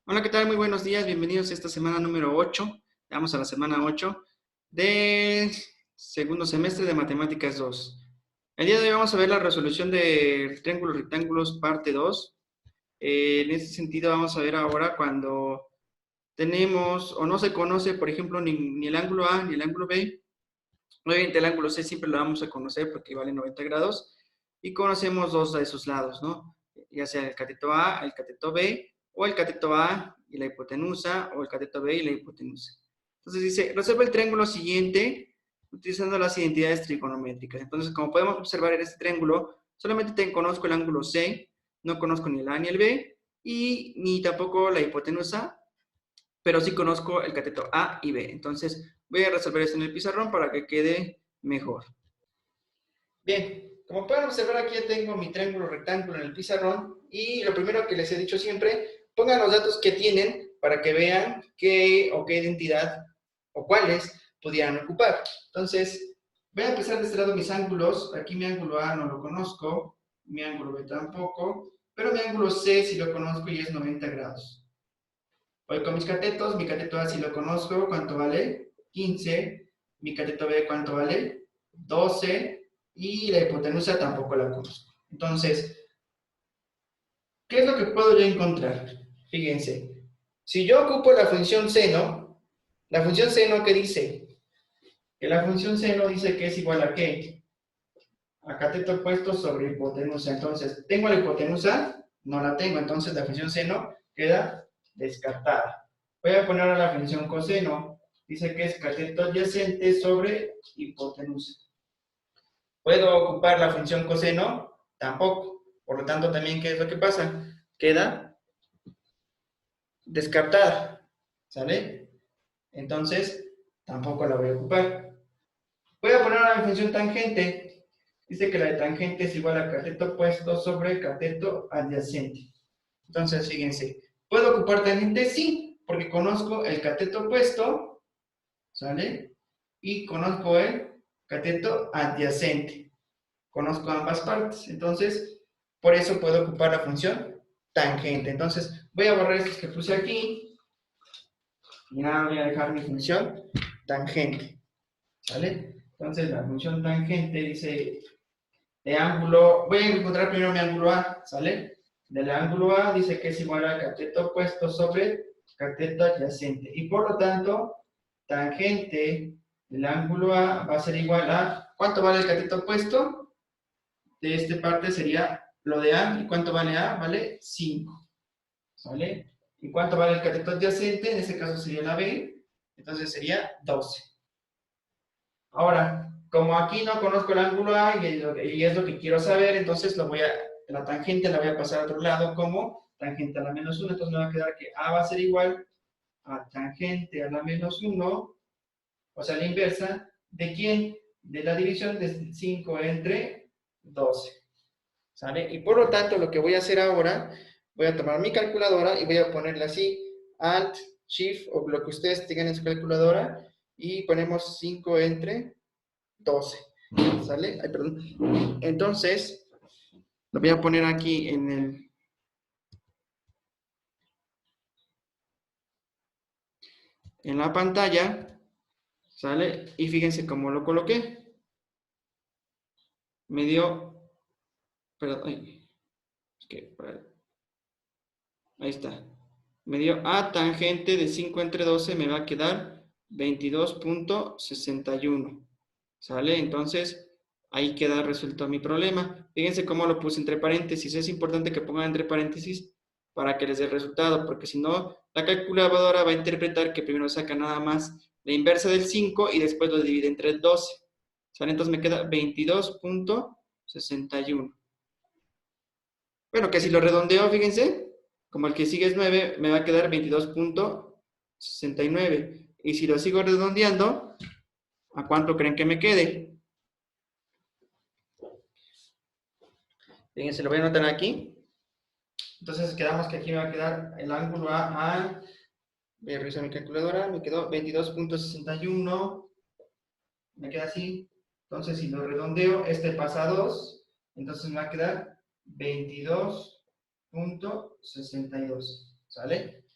Hola, ¿qué tal? Muy buenos días, bienvenidos a esta semana número 8. Vamos a la semana 8 del segundo semestre de Matemáticas 2. El día de hoy vamos a ver la resolución de triángulos rectángulos parte 2. En este sentido vamos a ver ahora cuando tenemos o no se conoce, por ejemplo, ni el ángulo A ni el ángulo B. Obviamente el ángulo C siempre lo vamos a conocer porque vale 90 grados y conocemos dos de esos lados, ¿no? Ya sea el cateto A, el cateto B, o el cateto A y la hipotenusa, o el cateto B y la hipotenusa. Entonces dice, resuelve el triángulo siguiente utilizando las identidades trigonométricas. Entonces, como podemos observar en este triángulo, solamente conozco el ángulo C, no conozco ni el A ni el B, y ni tampoco la hipotenusa, pero sí conozco el cateto A y B. Entonces, voy a resolver esto en el pizarrón para que quede mejor. Bien, como pueden observar aquí ya tengo mi triángulo rectángulo en el pizarrón y lo primero que les he dicho siempre, pongan los datos que tienen para que vean qué o qué identidad o cuáles pudieran ocupar. Entonces, voy a empezar de este lado mis ángulos. Aquí mi ángulo A no lo conozco, mi ángulo B tampoco, pero mi ángulo C sí lo conozco y es 90 grados. Voy con mis catetos, mi cateto A sí lo conozco, ¿cuánto vale? 15. Mi cateto B, ¿cuánto vale? 12. Y la hipotenusa tampoco la conozco. Entonces, ¿qué es lo que puedo yo encontrar? Fíjense, si yo ocupo la función seno, ¿qué dice? Que la función seno dice que es igual a ¿qué? A cateto opuesto sobre hipotenusa. Entonces, ¿tengo la hipotenusa? No la tengo, entonces la función seno queda descartada. Voy a poner ahora la función coseno. Dice que es cateto adyacente sobre hipotenusa. ¿Puedo ocupar la función coseno? Tampoco. Por lo tanto, también, ¿qué es lo que pasa? Queda descartada. ¿Sale? Entonces, tampoco la voy a ocupar. Voy a poner una función tangente. Dice que la de tangente es igual a cateto opuesto sobre cateto adyacente. Entonces, fíjense, ¿puedo ocupar tangente? Sí, porque conozco el cateto opuesto, ¿sale? Y conozco el cateto adyacente. Conozco ambas partes. Entonces, por eso puedo ocupar la función tangente. Entonces, voy a borrar estos que puse aquí. Y nada, voy a dejar mi función tangente. ¿Sale? Entonces, la función tangente dice de ángulo, voy a encontrar primero mi ángulo A, ¿sale? Del ángulo A dice que es igual al cateto opuesto sobre cateto adyacente. Y por lo tanto, tangente del ángulo A va a ser igual a, ¿cuánto vale el cateto opuesto? De esta parte sería lo de A, ¿y cuánto vale A? Vale 5, ¿sale? ¿Y cuánto vale el cateto adyacente? En este caso sería la B, entonces sería 12. Ahora, como aquí no conozco el ángulo A y es lo que quiero saber, entonces la tangente la voy a pasar a otro lado como tangente a la menos 1, entonces me va a quedar que A va a ser igual a tangente a la menos 1, o sea, la inversa, ¿de quién? De la división de 5 entre 12, ¿sale? Y por lo tanto, lo que voy a hacer ahora, voy a tomar mi calculadora y voy a ponerle así, Alt, Shift, o lo que ustedes tengan en su calculadora, y ponemos 5 entre 12, ¿sale? Ay, perdón. Entonces, lo voy a poner aquí en la pantalla, ¿sale? Y fíjense cómo lo coloqué. Me dio, perdón, ay, es que, ahí está. Me dio A tangente de 5 entre 12, me va a quedar 22.61, ¿sale? Entonces, ahí queda resuelto mi problema. Fíjense cómo lo puse entre paréntesis. Es importante que pongan entre paréntesis para que les dé el resultado, porque si no, la calculadora va a interpretar que primero saca nada más la inversa del 5 y después lo divide entre el 12. ¿Sale? Entonces me queda 22.61. Bueno, que si lo redondeo, fíjense, como el que sigue es 9, me va a quedar 22.69. Y si lo sigo redondeando, ¿a cuánto creen que me quede? Fíjense, lo voy a anotar aquí. Entonces quedamos que aquí me va a quedar el ángulo voy a revisar mi calculadora, me quedó 22.61, me queda así. Entonces si lo redondeo, este pasa a 2, entonces me va a quedar 22.62, ¿sale?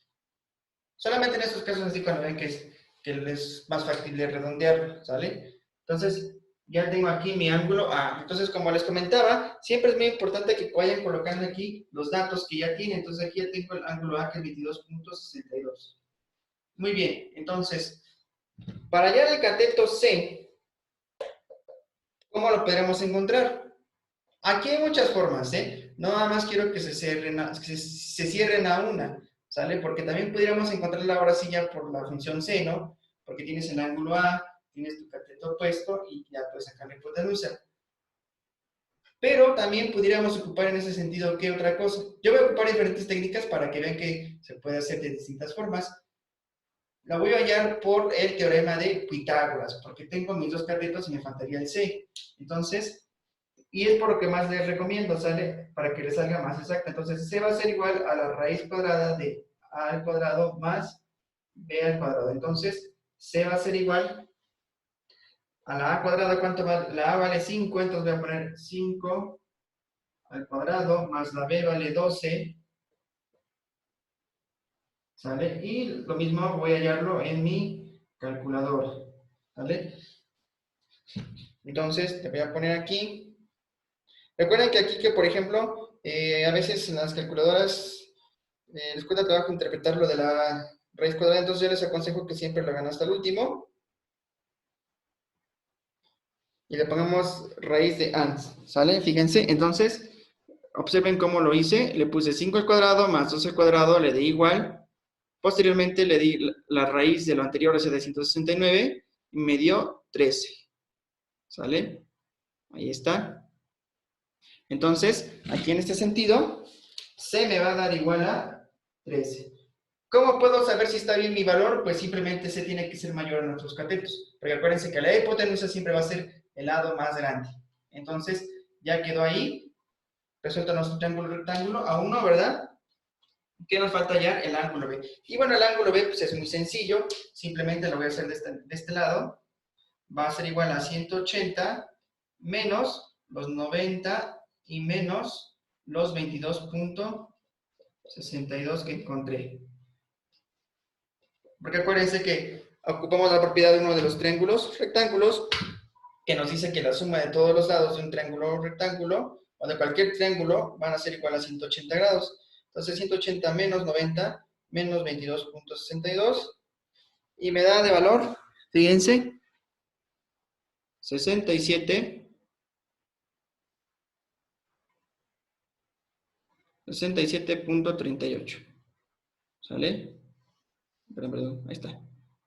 Solamente en estos casos así cuando ven que es más factible redondearlo, ¿sale? Entonces, ya tengo aquí mi ángulo A. Entonces, como les comentaba, siempre es muy importante que vayan colocando aquí los datos que ya tienen. Entonces, aquí ya tengo el ángulo A, que es 22.62. Muy bien, entonces, para hallar el cateto C, ¿cómo lo podremos encontrar? Aquí hay muchas formas, ¿eh? No nada más quiero que se cierren a una, ¿sale? Porque también pudiéramos encontrarla ahora sí ya por la función C, ¿no? Porque tienes el ángulo A, tienes tu cateto opuesto y ya puedes sacar la hipotenusa. Pero también pudiéramos ocupar en ese sentido, ¿qué otra cosa? Yo voy a ocupar diferentes técnicas para que vean que se puede hacer de distintas formas. La voy a hallar por el teorema de Pitágoras, porque tengo mis dos catetos y me faltaría el C. Entonces, y es por lo que más les recomiendo, ¿sale? Para que les salga más exacta. Entonces, C va a ser igual a la raíz cuadrada de A al cuadrado más B al cuadrado. Entonces, C va a ser igual a la A cuadrada. ¿Cuánto vale? La A vale 5, entonces voy a poner 5 al cuadrado, más la B vale 12, ¿sale? Y lo mismo voy a hallarlo en mi calculadora, ¿sale? Entonces, te voy a poner aquí. Recuerden que aquí, que por ejemplo, a veces en las calculadoras les cuesta trabajo interpretar lo de la raíz cuadrada, entonces yo les aconsejo que siempre lo hagan hasta el último. Y le ponemos raíz de ans, ¿sale? Fíjense, entonces, observen cómo lo hice. Le puse 5 al cuadrado más 2 al cuadrado, le di igual. Posteriormente le di la raíz de lo anterior, ese de 169, y me dio 13. ¿Sale? Ahí está. Entonces, aquí en este sentido, C me va a dar igual a 13. ¿Cómo puedo saber si está bien mi valor? Pues simplemente C tiene que ser mayor a nuestros catetos. Porque acuérdense que la hipotenusa siempre va a ser el lado más grande. Entonces, ya quedó ahí. Resuelto nuestro triángulo rectángulo. Aún no, ¿verdad? ¿Qué nos falta hallar? El ángulo B. Y bueno, el ángulo B pues es muy sencillo. Simplemente lo voy a hacer de este lado. Va a ser igual a 180 menos los 90 y menos los 22.62 que encontré. Porque acuérdense que ocupamos la propiedad de uno de los triángulos rectángulos, que nos dice que la suma de todos los lados de un triángulo rectángulo o de cualquier triángulo van a ser igual a 180 grados. Entonces 180 menos 90 menos 22.62 y me da de valor, fíjense, 67.38. ¿Sale? Perdón, ahí está.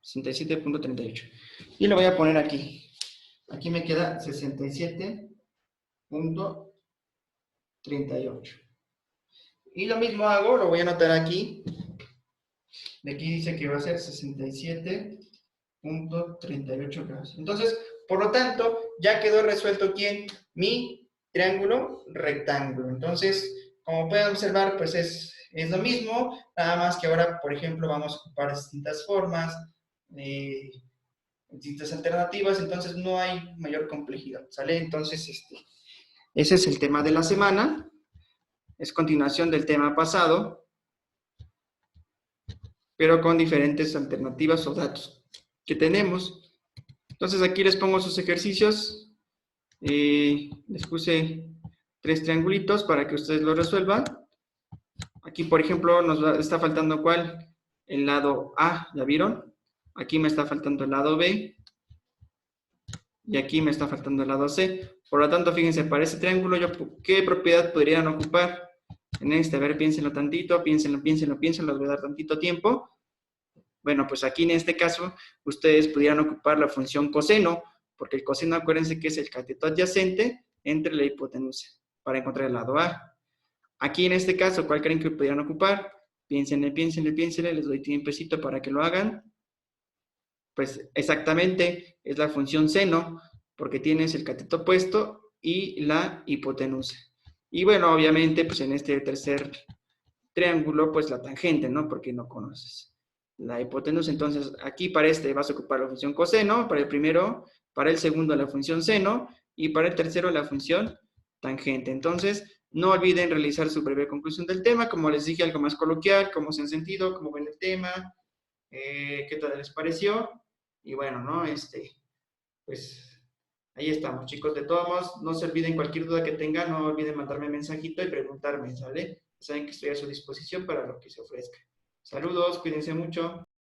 67.38. Y lo voy a poner aquí. Aquí me queda 67.38. Y lo mismo hago, lo voy a anotar aquí. De aquí dice que va a ser 67.38 grados. Entonces, por lo tanto, ya quedó resuelto ¿quién? Mi triángulo rectángulo. Entonces, como pueden observar, pues es lo mismo, nada más que ahora, por ejemplo, vamos a ocupar distintas formas, distintas alternativas, entonces no hay mayor complejidad, ¿sale? Entonces, ese es el tema de la semana, es continuación del tema pasado, pero con diferentes alternativas o datos que tenemos. Entonces aquí les pongo sus ejercicios, les puse 3 triangulitos para que ustedes lo resuelvan. Aquí, por ejemplo, nos está faltando ¿cuál? El lado A, ¿ya vieron? Aquí me está faltando el lado B. Y aquí me está faltando el lado C. Por lo tanto, fíjense, para este triángulo, ¿qué propiedad podrían ocupar en este? A ver, piénsenlo tantito, piénsenlo, les voy a dar tantito tiempo. Bueno, pues aquí en este caso, ustedes pudieran ocupar la función coseno, porque el coseno, acuérdense que es el cateto adyacente entre la hipotenusa, para encontrar el lado A. Aquí en este caso, ¿cuál creen que pudieran ocupar? Piénsenle, les doy tiempecito para que lo hagan. Pues exactamente, es la función seno, porque tienes el cateto opuesto y la hipotenusa. Y bueno, obviamente, pues en este tercer triángulo, pues la tangente, ¿no? Porque no conoces la hipotenusa. Entonces, aquí para este vas a ocupar la función coseno, para el primero, para el segundo la función seno, y para el tercero la función tangente. Entonces, no olviden realizar su breve conclusión del tema, como les dije, algo más coloquial, cómo se han sentido, cómo ven el tema, qué tal les pareció. Y bueno, ¿no? Pues ahí estamos, chicos. De todos modos, no se olviden cualquier duda que tengan, no olviden mandarme mensajito y preguntarme, ¿sale? Saben que estoy a su disposición para lo que se ofrezca. Saludos, cuídense mucho.